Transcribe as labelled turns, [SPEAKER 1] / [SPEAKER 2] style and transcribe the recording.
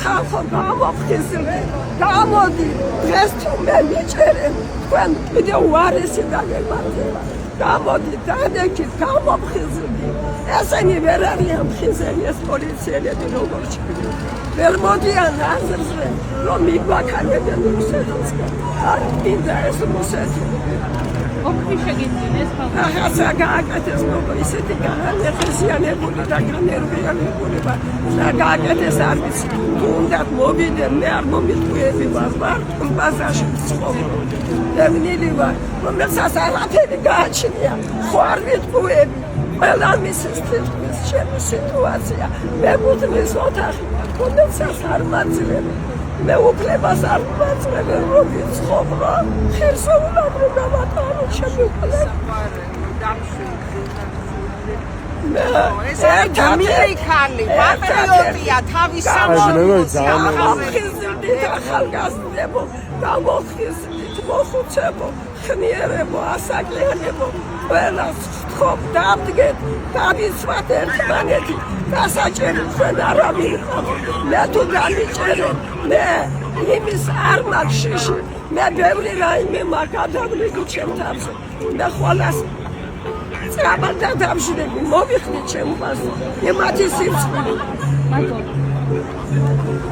[SPEAKER 1] ხალხო გამოფხიზლდი, გამოდი, დღეს თუ მე მიჭერე, თქვენ კიდევ უარესი დაგებართება. გამოდი, დადექით, გამოფხიზლდი. ესენი ვერ არიან მხიზელი, ეს პოლიციელები როგორ ჭირდება. ვერ მოდიან აზრზე, რომ მიგვაქანებენ რუსეთისგან. არ მინდა ეს რუსეთი.
[SPEAKER 2] ოქრი შეგიძლიათ ხალხი.
[SPEAKER 1] ახლა გააკეთეს როგორ ისეთი განახესიანებული და განერვიანებული ვარ. გააკეთეს არ ვიცი. თუნდაც მოვიდე, მე არ მომიტყვიები ვარ, ბაზარში ცხოვრობ. ევნილი ვარ, რომელსაც არაფერი გააჩნია, ხო არ ვიტყვიები. ყველა მისის თითქმის ჩემი სიტუაცია. მე მუდმის ოთახი, რომელსაც არ მაძლევ. მე უფლებას არ მაძლევ, რომ ვიცხოვრო. ხერსოვნად რომ დავატარო ჩემი უფლება.
[SPEAKER 3] ეს ამერიკელი პატრიოტია თავის
[SPEAKER 1] სამოხიზდით ახალგაზრდებო, გამოხიზდით, მოხუცებო, ხნიერებო, ასაკლიანებო, ყველას ვთხოვ, დავდგეთ, დავიცვათ ერთმანეთი, დასაჭერი თქვენ არავინ ხარ, მე თუ დამიჭერე, მე იმის არ მაქვს შიში, მე ბევრი რაიმე მაქვს გადავლილი ჩემ თავზე, მე ყველას წაბალდა დამშვიდები, მოვიხდი ჩემ უბანს, მათი სიცხვილე.